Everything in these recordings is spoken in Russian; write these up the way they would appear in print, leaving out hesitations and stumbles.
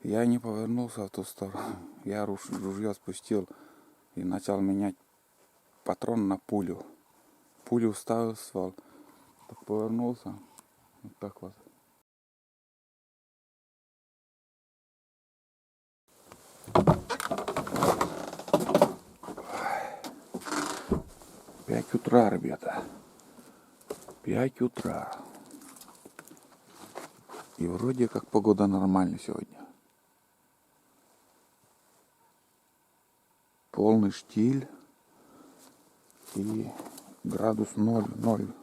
Я не повернулся в ту сторону. Я ружье спустил и начал менять патрон на пулю. Пулю вставил в ствол. Так повернулся. Вот так вот. Пять утра, ребята. 5 утра. И вроде как погода нормальная сегодня. Полный штиль. И градус 0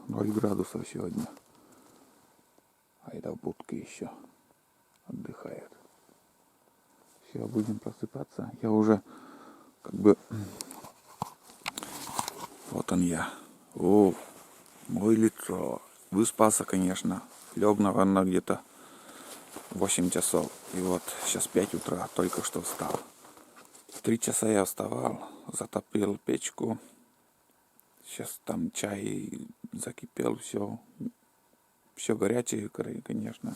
градусов сегодня. Айда в будке еще отдыхает. Все, будем просыпаться. Я уже как бы... Вот он я. О, мое лицо. Выспался, конечно. Лег, наверное, где-то 8 часов. И вот сейчас 5 утра, только что встал. 3 часа я вставал, затопил печку. Сейчас там чай закипел, все горячее, конечно.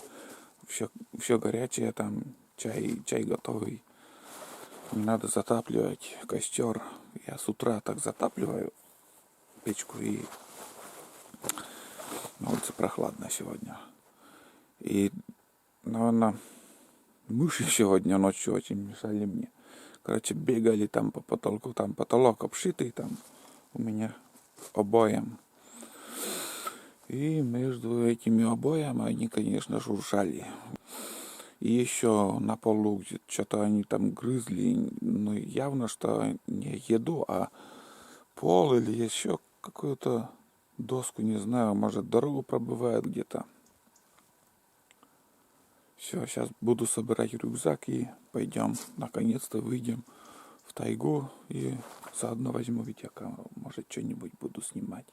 Все горячее, там чай готовый. Не надо затапливать костер. Я с утра так затапливаю печку, и на улице прохладно сегодня. И, наверное, мыши сегодня ночью очень мешали мне. Короче, бегали там по потолку, там потолок обшитый, там у меня обоем. И между этими обоями они, конечно, шуршали. И еще на полу что-то они там грызли, ну явно, что не еду, а пол или еще какую-то доску, не знаю, может дорогу пробивают где-то. Все, сейчас буду собирать рюкзак и пойдем, наконец-то выйдем в тайгу и заодно возьму видеокамеру, может что-нибудь буду снимать.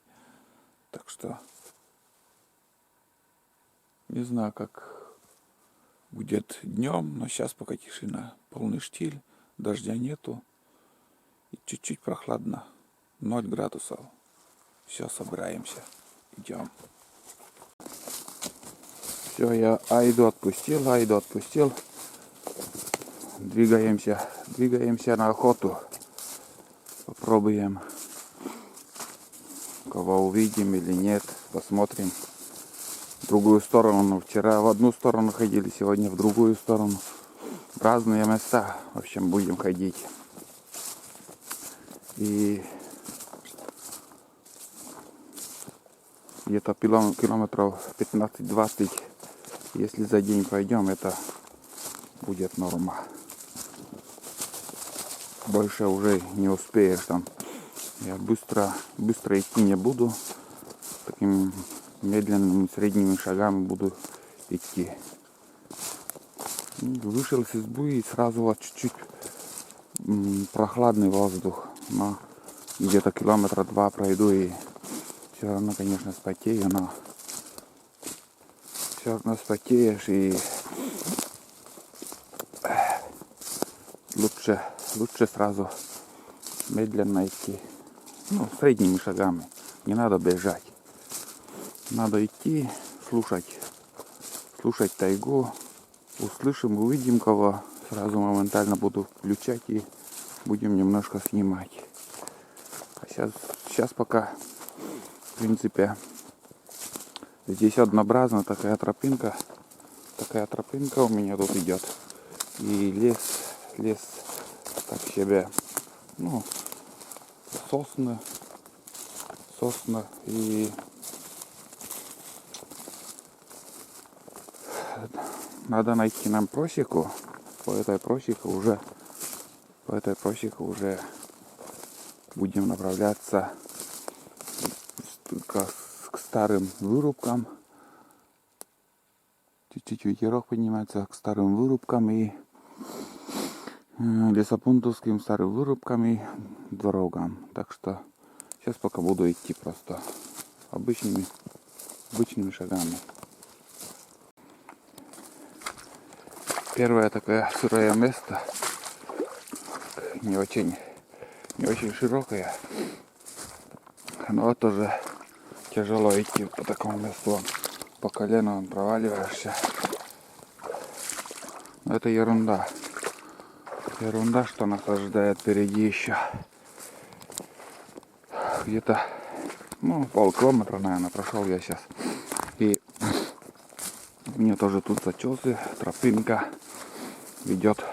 Так что не знаю, как будет днем, но сейчас пока тишина, полный штиль, дождя нету и чуть-чуть прохладно, 0 градусов. Все, собираемся, идем. Все, я Айду отпустил. Двигаемся на охоту. Попробуем, кого увидим или нет, посмотрим. В другую сторону. Вчера в одну сторону ходили, сегодня в другую сторону. В разные места, в общем, будем ходить. И где-то километров 15-20, если за день пойдем, это будет норма. Больше уже не успеешь там. Я быстро идти не буду. Такими медленными средними шагами буду идти. Вышел из избы и сразу вот чуть-чуть прохладный воздух. Но где-то километра 2 пройду и все равно, конечно, спотею, но все равно спотеешь и лучше сразу медленно идти. Ну, средними шагами. Не надо бежать. Надо идти, слушать тайгу. Услышим, увидим кого. Сразу моментально буду включать и будем немножко снимать. А сейчас пока, в принципе, здесь однообразно такая тропинка у меня тут идет. И лес так себе, ну, сосны и надо найти нам просеку. По этой просеке уже будем направляться к старым вырубкам. Чуть-чуть ветерок поднимается к старым вырубкам и лесопунктовским старым вырубкам и дорогам. Так что сейчас пока буду идти просто обычными шагами. Первое такое сырое место, не очень широкое, но тоже тяжело идти по такому месту, по колено проваливаешься. это ерунда. Ерунда, что нас ожидает впереди еще. Где-то, полкилометра, наверное, прошел я сейчас. И мне тоже тут зачесы, тропинка ведет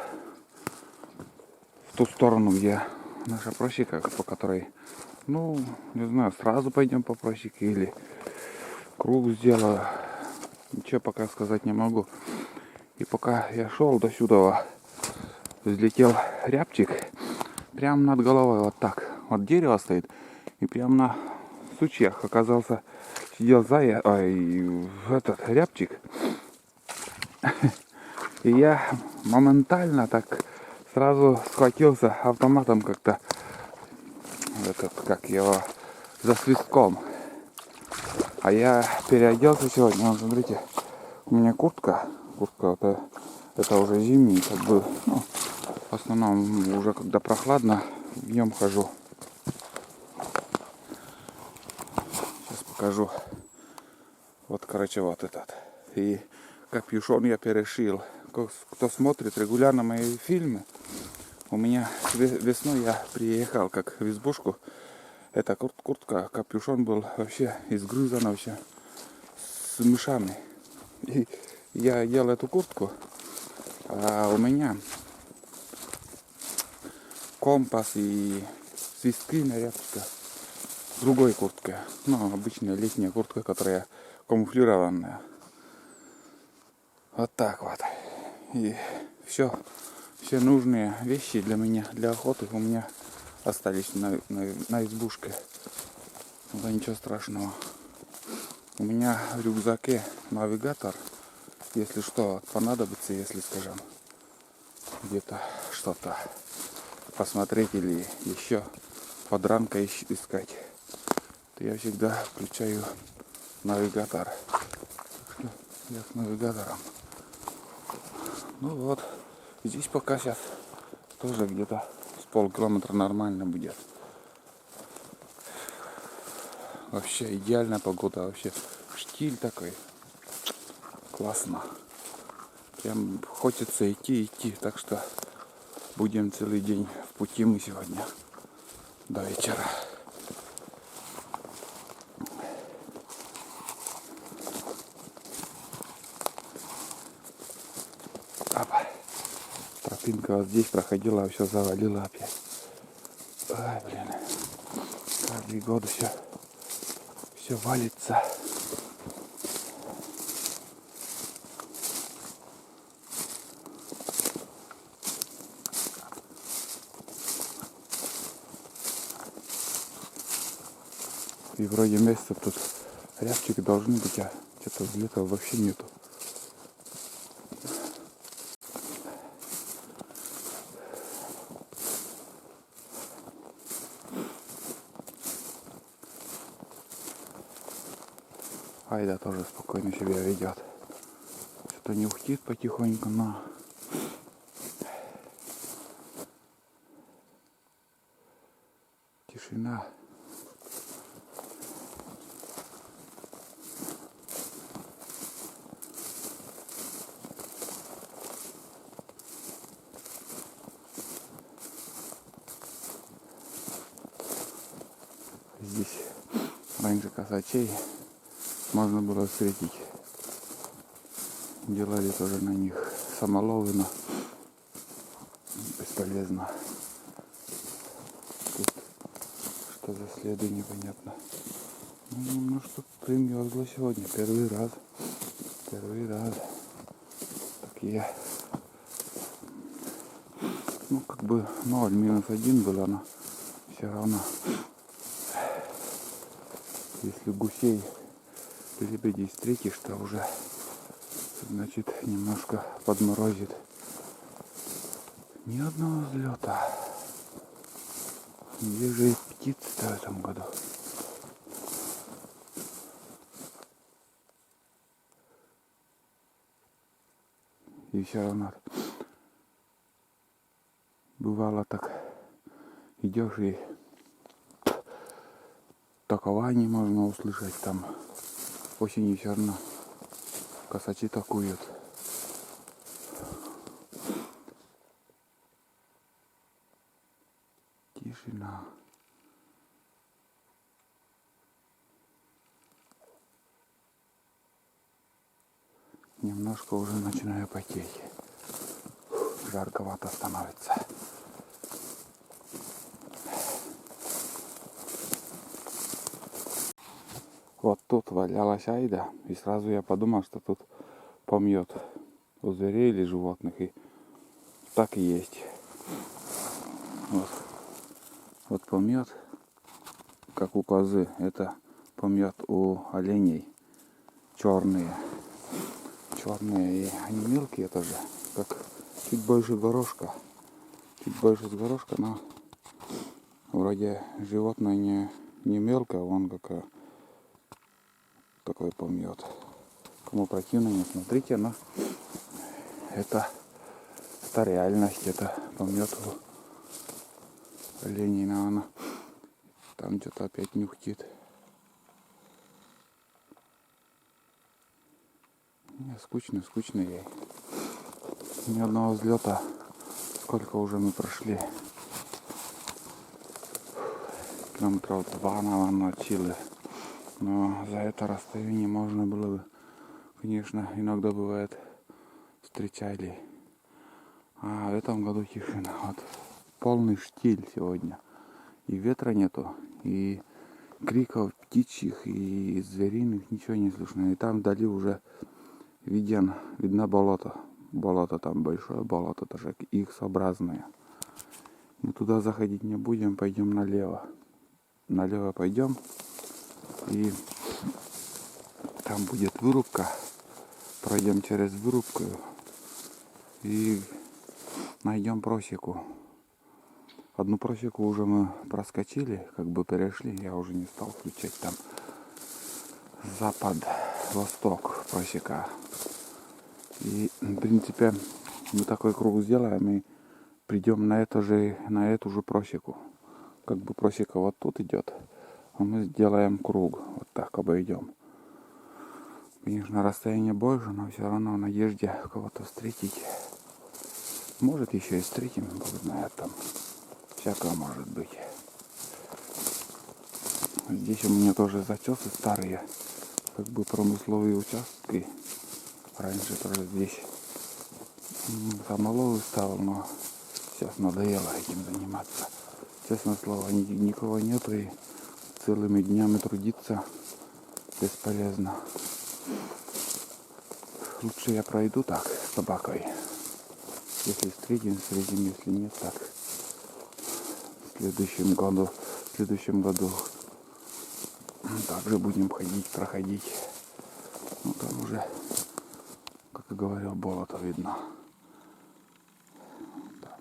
в ту сторону, где наша просека, по которой, не знаю, сразу пойдем по просеке или круг сделаю. Ничего пока сказать не могу. И пока я шел до сюда, взлетел рябчик прямо над головой, вот так. Вот дерево стоит, и прямо на сучьях оказался, сидел этот рябчик. И я моментально так сразу схватился автоматом как-то, как его, за свистком. А я переоделся сегодня, смотрите, у меня куртка это уже зимний, как бы, в основном уже когда прохладно, в нем хожу. Сейчас покажу. Вот, вот этот. И капюшон я перешил. Кто смотрит регулярно мои фильмы, у меня весной я приехал как в избушку. Эта куртка, капюшон был вообще изгрызан вообще с мышами. И я ел эту куртку, а у меня компас и свистки нарядка с другой курткой. Обычная летняя куртка, которая камуфлированная. Вот так вот. И все нужные вещи для меня, для охоты у меня остались на избушке. Да ничего страшного. У меня в рюкзаке навигатор, если что понадобится, если, скажем, где-то что-то посмотреть или еще подранка искать, то я всегда включаю навигатор. Я с навигатором. Вот. Здесь пока сейчас тоже где-то с полкилометра нормально будет. Вообще идеальная погода, вообще штиль такой. Классно. Прям хочется идти. Так что будем целый день в пути мы сегодня до вечера. Тропинка вот здесь проходила, а все завалила опять. Ай, блин. Каждый год все валится. И вроде месяца тут рябчики должны быть, а что-то взлета вообще нету. Айда тоже спокойно себя ведет. Что-то не ухтит потихоньку, но тишина. Здесь раньше косачей можно было встретить. Делали тоже на них самоловы, но бесполезно. Тут что за следы, непонятно. Что примерзло сегодня. Первый раз. Такие. Как бы 0, -1 было, но все равно. Если гусей, лебедей встретишь, то уже, значит, немножко подморозит. Ни одного взлета. Где же и птицы-то в этом году? И все равно бывало так, идешь и такование можно услышать там. Осенью все равно косачи такуют. тишина. Немножко уже начинаю потеть. Жарковато становится. Вот тут валялась айда, и сразу я подумал, что тут помет у зверей или животных, и так и есть. Вот помет, как у козы, это помет у оленей черные. Черные, и они мелкие тоже, как чуть больше горошка. Чуть больше с горошка, но вроде животное не мелкое, он как такой помет. Кому противно, не смотрите, но это реальность, это помет у оленей, наверное. Там что-то опять нюхтит. Скучно ей. Ни одного взлета. Сколько уже мы прошли? Километров 2, наверное, от Чили. Но за это расстояние можно было бы, конечно, иногда бывает, встречали. А в этом году тишина. Вот полный штиль сегодня. И ветра нету, и криков птичьих, и звериных ничего не слышно. И там вдали уже видно болото. Болото там большое, болото тоже X-образное. Мы туда заходить не будем, пойдем налево. Налево пойдем, и там будет вырубка. Пройдем через вырубку и найдем просеку. Одну просеку уже мы проскочили, как бы перешли. Я уже не стал включать там запад-восток просека. И в принципе мы такой круг сделаем и придем на эту же просеку. Как бы просека вот тут идет, а мы сделаем круг. Вот так обойдем. Конечно, расстояние больше, но все равно в надежде кого-то встретить. Может, еще и встретим, Бог знает, там всякое может быть. Здесь у меня тоже зачесы старые, как бы промысловые участки. Раньше тоже здесь самоловы ставил, но сейчас надоело этим заниматься. Честное слово, никого нету, и целыми днями трудиться бесполезно. Лучше я пройду так с собакой. Если встретим, если нет, так в следующем году также будем проходить. Ну там уже, как и говорил, болото видно. Там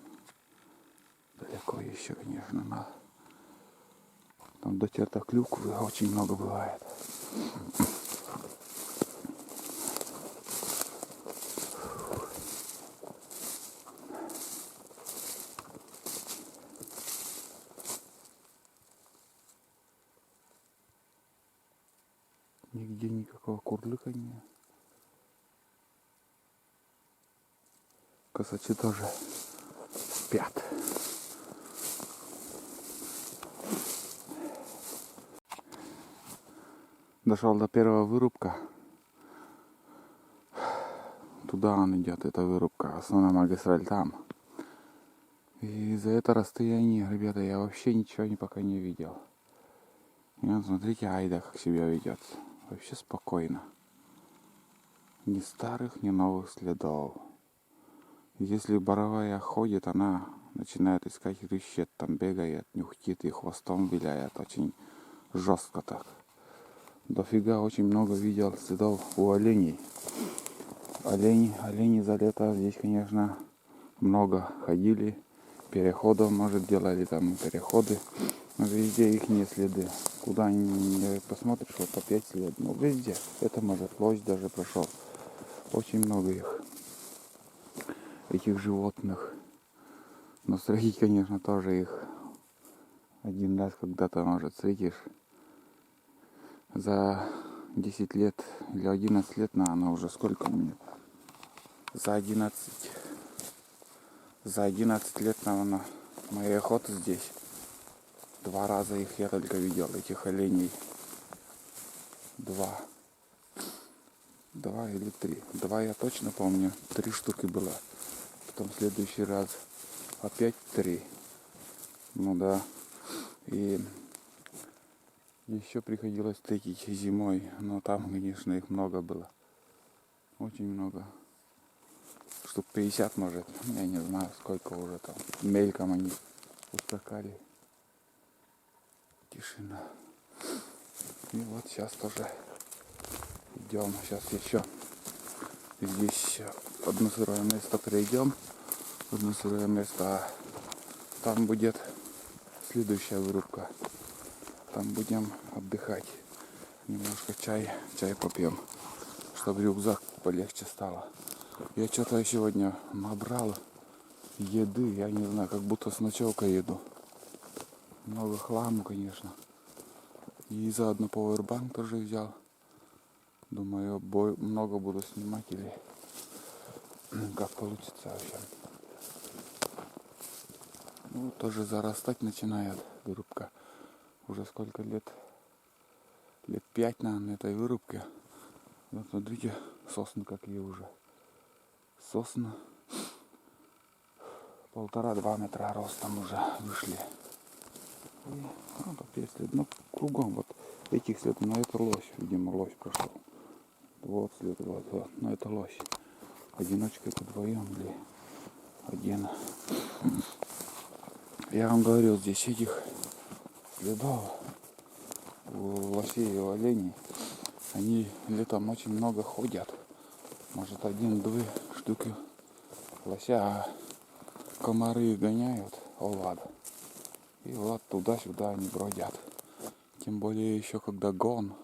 далеко еще, конечно, но там до черта клюквы очень много бывает. Нигде никакого курлыкания. Косачи тоже спят. Дошел до первого вырубка. Туда он идет, эта вырубка. Основная магистраль там. И за это расстояние, ребята, я вообще ничего пока не видел. И вот смотрите, айда как себя ведет. Вообще спокойно. Ни старых, ни новых следов. Если боровая ходит, она начинает искать рыщет, там бегает, нюхтит и хвостом виляет. Очень жестко так. Дофига очень много видел следов у оленей. Олени за лето здесь, конечно, много ходили. Переходов, может, делали там переходы. Но везде их не следы. Куда не посмотришь, вот опять след. Но везде. Это, может, лось даже прошел. Очень много их. Этих животных. Но встретить, конечно, тоже их один раз когда-то, может, встретишь. За 10 лет или 11 лет, наверное, уже сколько мне? За 11 лет, наверное, моей охоты здесь. 2 раза их я только видел, этих оленей. 2. 2 или 3. 2 я точно помню. 3 штуки было. Потом в следующий раз опять 3. Ну да. И еще приходилось встретить зимой. Но там, конечно, их много было. Очень много. Штук 50, может. Я не знаю, сколько уже там. Мельком они ускакали. Тишина. И вот сейчас тоже идем. Сейчас еще здесь одно сырое место пройдем. Одно сырое место. А там будет следующая вырубка. Там будем отдыхать. Немножко чай попьем, чтобы рюкзак полегче стало. Я что-то сегодня набрал еды, я не знаю, как будто с ночевкой еду. Много хламу, конечно. И заодно пауэрбанк тоже взял. Думаю, много буду снимать или как получится вообще. Ну, тоже зарастать начинает вырубка. Уже сколько лет? Лет 5, наверное, этой вырубке. Вот смотрите, сосны какие уже. Сосны 1,5-2 метра ростом уже вышли. И, ну, тут есть след, ну, кругом вот этих следов, но это лось, видимо, лось прошел. Вот след, вот, но это лось. Одиночка это вдвоем или один. Я вам говорил, здесь этих следов у лосей и у оленей, они летом очень много ходят. Может 1-2 штуки лося, а комары их гоняют, овад. И вот туда-сюда они бродят. Тем более еще когда гон.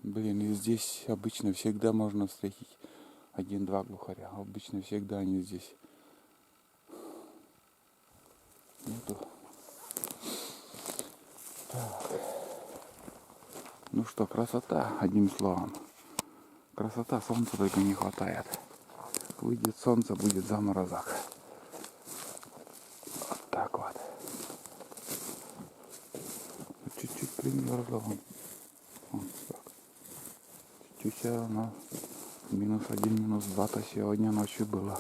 Блин, и здесь обычно всегда можно встретить 1-2 глухаря. Обычно всегда они здесь. Нету. Так. Ну что, красота, одним словом. Красота, солнца только не хватает. Выйдет солнце, будет заморозок. Вот так вот. Чуть-чуть примерзло. Вот так. Чуть-чуть все равно. -1, -2 сегодня ночью было.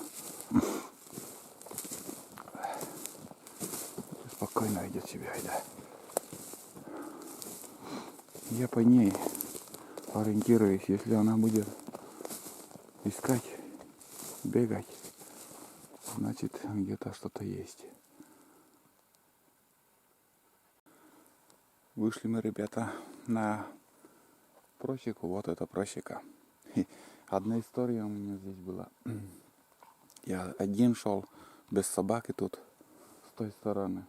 Спокойно идет себя, да. Я по ней ориентируюсь, если она будет искать, бегать, значит где-то что-то есть. Вышли мы, ребята, на просеку. Вот это просека. Одна история у меня здесь была. Я один шел без собаки тут с той стороны.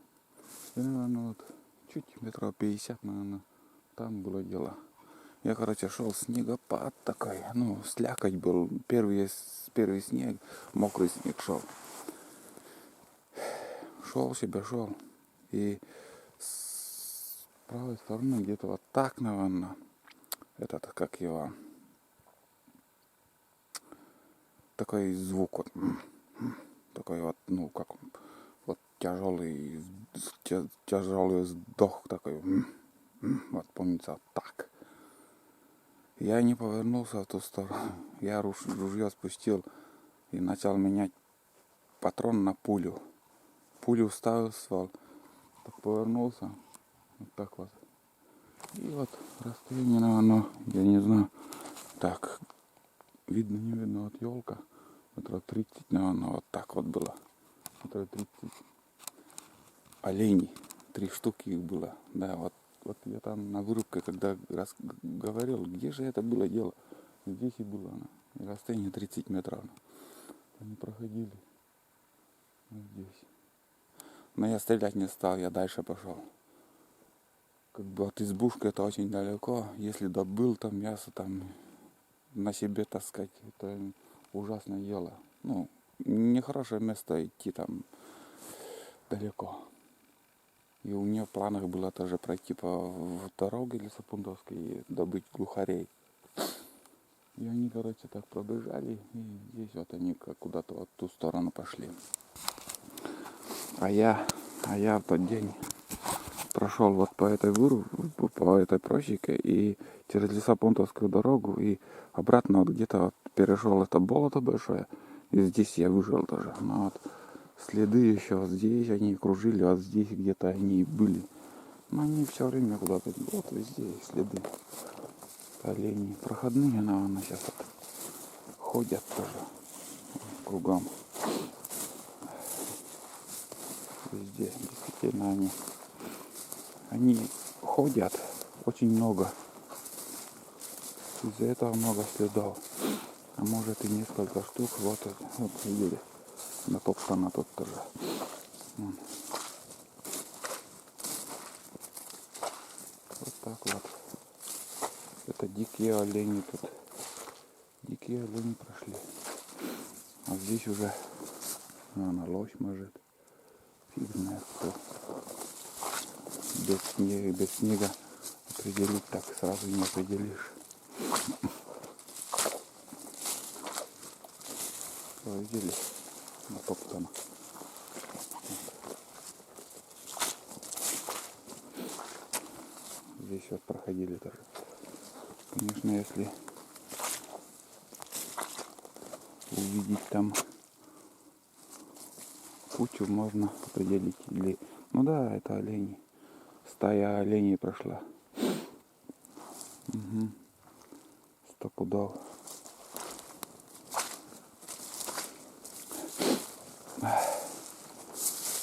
И, наверное, вот чуть метров 50, наверное, там было дело. Я, короче, шел, снегопад такой, ну, слякоть был, первый снег, мокрый снег шел. Шел себе, шел. И с правой стороны где-то вот так, наверное, этот, как его, такой звук вот, такой вот, ну, как вот тяжелый вздох такой, вот помнится вот так. Я не повернулся в ту сторону. Я ружье спустил и начал менять патрон на пулю. Пулю вставил в ствол, так повернулся, вот так вот. И вот расстояние, наверное, я не знаю, так, видно, не видно, вот елка, метров 30, наверное, вот так вот было. Метров 30. Оленей, 3 штуки их было, да, вот я там на вырубке, когда говорил, где же это было дело, здесь и было она, и расстояние 30 метров. Они проходили вот здесь. Но я стрелять не стал, я дальше пошел. Как бы от избушки это очень далеко, если добыл там мясо, там на себе таскать, это ужасное дело. Ну, нехорошее место идти там далеко. И у меня в планах было тоже пройти по дороге Лесопундовской и добыть глухарей. И они, короче, так пробежали, и здесь вот они как куда-то вот в ту сторону пошли. А я в тот день прошел вот по этой просеке и через лесопунтовскую дорогу и обратно вот где-то вот перешел это болото большое. И здесь я выжил тоже. Но вот следы еще вот здесь они кружили, вот здесь где-то они были. Но они все время куда-то, вот везде есть следы. Олени проходные, наверное, сейчас вот ходят тоже кругом. Везде действительно они ходят очень много. Из-за этого много следов. А может и несколько штук. Вот видели. Натоптано тут тоже. Вот так вот. Это дикие олени тут. Дикие олени прошли. А здесь уже, наверное, лось может. Фиг знает кто. Без снега определить так сразу не определишь. Видели? Натоптано. Здесь вот проходили тоже. Конечно, если увидеть там кучу, можно определить. Или, ну да, это олени. Стая оленей прошла. Угу. 100 пудов.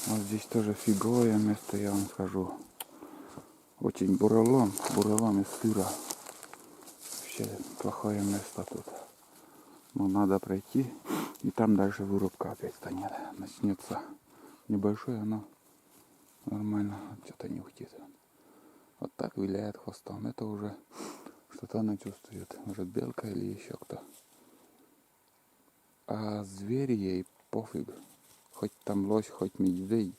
Вот здесь тоже фиговое место, я вам скажу. Очень бурелом из сыра. Вообще плохое место тут. Но надо пройти, и там дальше вырубка опять станет. Начнется небольшое, но нормально. Что-то не ухтит. Вот так виляет хвостом. Это уже что-то она чувствует. Может, белка или еще кто. А звери ей пофиг. Хоть там лось, хоть медведь.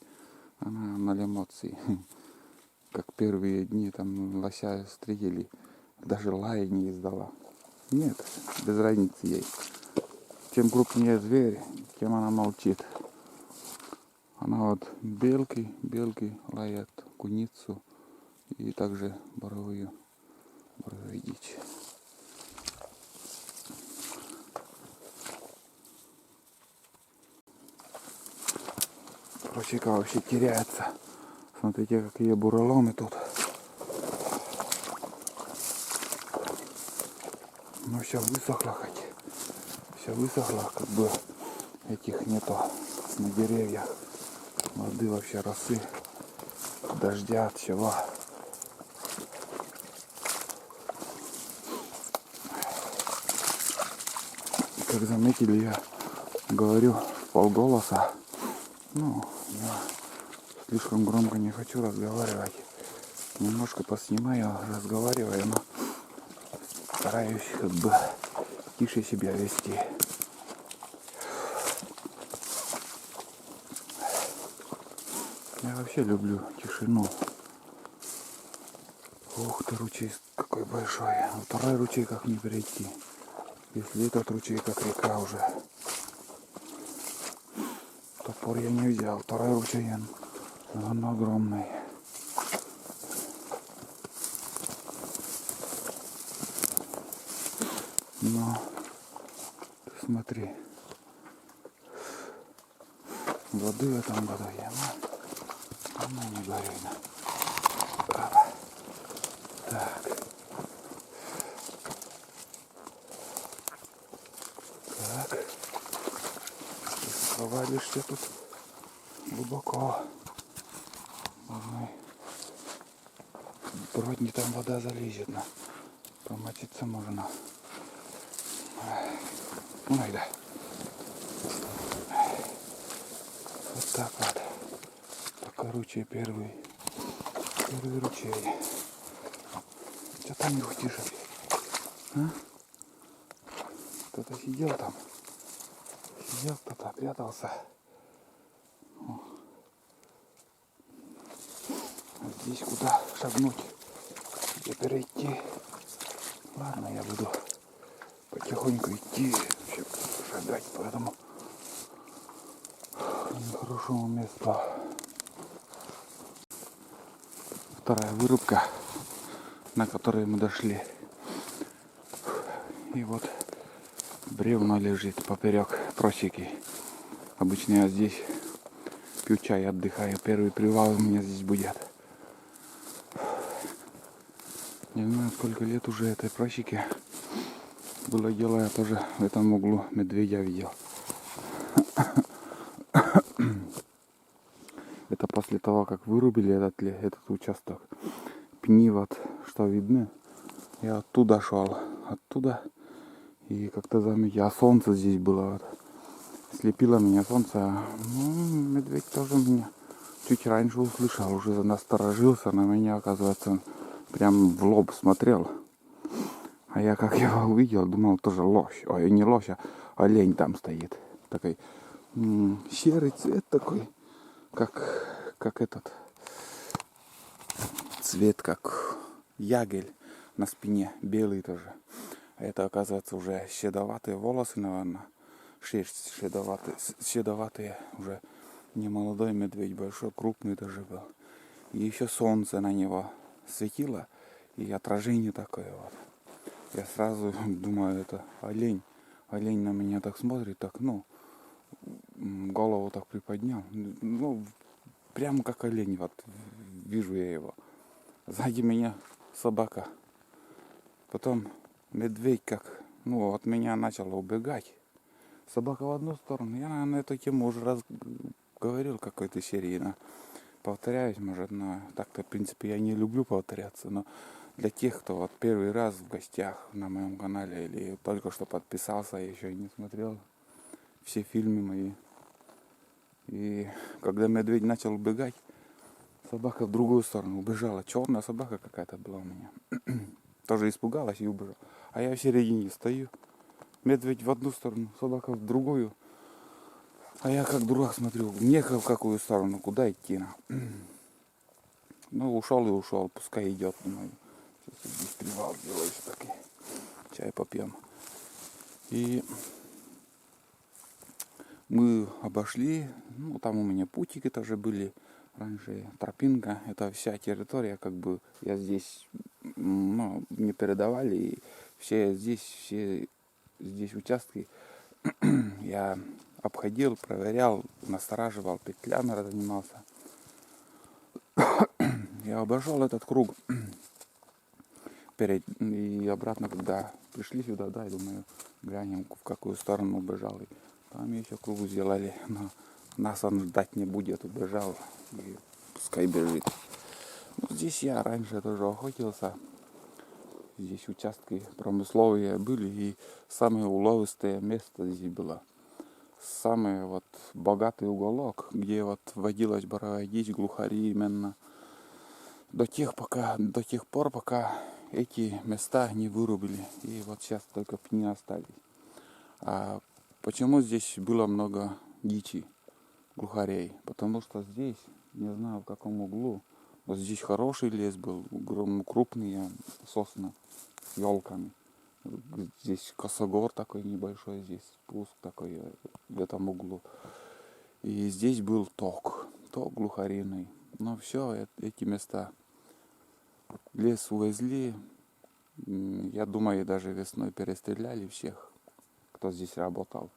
Она на эмоции. Как первые дни там лося встретили. Даже лая не издала. Нет, без разницы ей. Чем крупнее зверь, тем она молчит. Она вот белки лает, куницу и также боровую дичь. Просека вообще теряется. Смотрите, какие буреломы тут. Ну все высохло хоть. Все высохло, как бы этих нету на деревьях. Воды вообще росы. Дождя, от чего. Как заметили, я говорю в полголоса. Ну, я слишком громко не хочу разговаривать. Немножко поснимаю, разговариваю, но стараюсь как бы тише себя вести. Я вообще люблю тишину. Ух ты, ручей какой большой. А второй ручей как не перейти. Если этот ручей как река уже. Топор я не взял. Второй ручей он огромный. Но ты смотри. Воды в этом году я она не горюйна. Так. Так. Провалишься тут глубоко. Вроде не там вода залезет. Помочиться можно. Ну и да. Вот так вот. Пока ручей первый ручей. Что там не ухтишь? А? Кто-то сидел там. Кто-то прятался. О. А здесь куда шагнуть? Где перейти? Ладно, я буду потихоньку идти, шагать по этому нехорошему месту. вторая вырубка, на которой мы дошли. И вот бревно лежит поперек просеки. Обычно я здесь пью чай, отдыхаю. Первый привал у меня здесь будет. Не знаю, сколько лет уже этой просеке. Было дело, я тоже в этом углу медведя видел. Это после того, как вырубили этот участок. Пни вот, что видны. Я оттуда шел. Оттуда. И как-то заметил. А солнце здесь было. Вот. Слепило меня солнце. Ну, медведь тоже меня чуть раньше услышал. Уже насторожился на меня, оказывается. Прям в лоб смотрел. А я как его увидел, думал, тоже лось. Ой, не лось, а олень там стоит. Такой серый цвет такой. Как этот цвет, как ягель на спине. Белый тоже. А это, оказывается, уже седоватые волосы, наверное. Шерсть седоватые. Уже не молодой медведь, большой, крупный даже был. И еще солнце на него светило. И отражение такое вот. Я сразу думаю, это олень. Олень на меня так смотрит, так, голову так приподнял. Ну, прямо как олень, вот, вижу я его. Сзади меня собака. Потом медведь как, от меня начал убегать. Собака в одну сторону. Я, наверное, эту тему уже раз говорил в какой-то серии. Повторяюсь, может, но так-то, в принципе, я не люблю повторяться. Но для тех, кто вот первый раз в гостях на моем канале или только что подписался, еще и не смотрел все фильмы мои. И когда медведь начал убегать, собака в другую сторону убежала. Черная собака какая-то была у меня. Тоже испугалась и убежала. А я в середине стою. Медведь в одну сторону, собака в другую. А я как дурак смотрю, мне в какую сторону, куда идти. Ушел и ушел, пускай идет. Думаю. Сейчас здесь привал делаю, таки. Чай попьем. И мы обошли, там у меня путики тоже были. Раньше тропинка, это вся территория, как бы я здесь, не передавали. И все здесь участки я обходил, проверял, настораживал, петлями занимался. Я обошел этот круг и обратно, когда пришли сюда, я думаю, глянем, в какую сторону убежал. И там еще круг сделали, но нас он ждать не будет, убежал, и пускай бежит. Здесь я раньше тоже охотился. Здесь участки промысловые были, и самое уловистое место здесь было. Самый богатый уголок, где водилась боровая дичь, глухари именно. До тех пор, пока эти места не вырубили. И сейчас только пни остались. А почему здесь было много дичи, глухарей? Потому что здесь, не знаю в каком углу, вот здесь хороший лес был, крупные сосны с елками. Здесь косогор такой небольшой, здесь спуск такой в этом углу. И здесь был ток глухариный. Но все эти места лес увезли. Я думаю, даже весной перестреляли всех, кто здесь работал.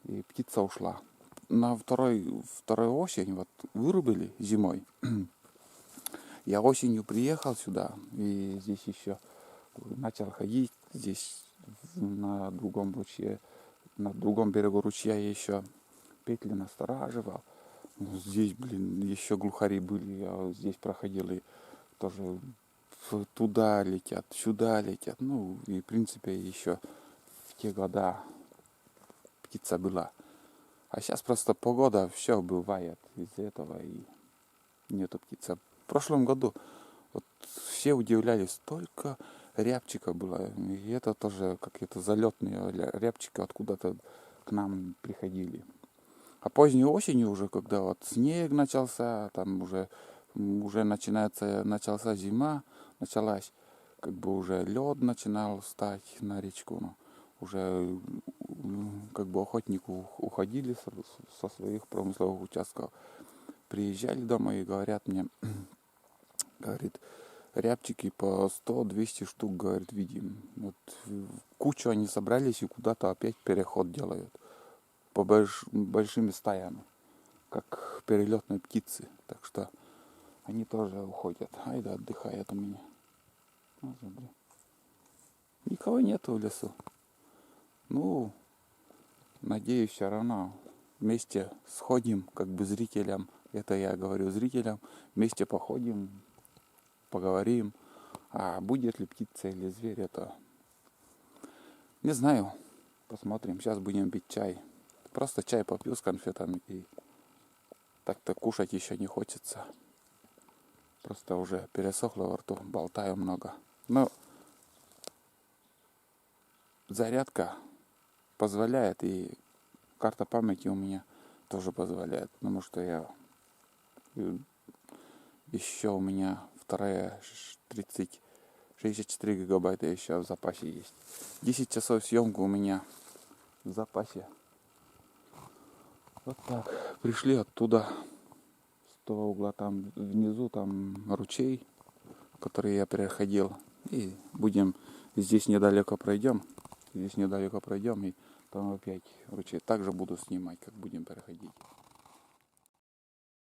И птица ушла. На второй осень вырубили зимой. Я осенью приехал сюда и здесь еще начал ходить. Здесь на другом берегу ручья я еще петли настораживал. Здесь, еще глухари были. Я здесь проходил и тоже туда летят, сюда летят. И в принципе еще в те года птица была. А сейчас просто погода, все бывает из-за этого и нету птицы. В прошлом году все удивлялись, столько рябчика было. И это тоже какие-то залетные рябчики откуда-то к нам приходили. А поздней осенью уже, когда снег начался, там уже началась зима, началась, как бы уже лед начинал стать на речку. Уже как бы охотники уходили со своих промысловых участков. Приезжали домой и говорят мне, Говорит, рябчики по 100-200 штук, говорит, видим. Вот кучу они собрались и куда-то опять переход делают. По большими стаями. Как перелетные птицы. Так что они тоже уходят. Ай да отдыхает у меня. Ну, смотри. Никого нету в лесу. Ну, надеюсь, все равно вместе сходим, как бы зрителям. Это я говорю зрителям. Вместе походим, поговорим. А будет ли птица или зверь, это не знаю. Посмотрим. Сейчас будем пить чай. Просто чай попью с конфетами. И так-то кушать еще не хочется. Просто уже пересохло во рту. Болтаю много. Но зарядка позволяет. И карта памяти у меня тоже позволяет. Потому что я еще у меня вторая 64 гигабайта еще в запасе есть. 10 часов съемку у меня в запасе. Вот так. Пришли оттуда, с того угла, там внизу, там ручей, который я переходил. И будем здесь недалеко пройдем. И там опять ручей. Также буду снимать, как будем переходить.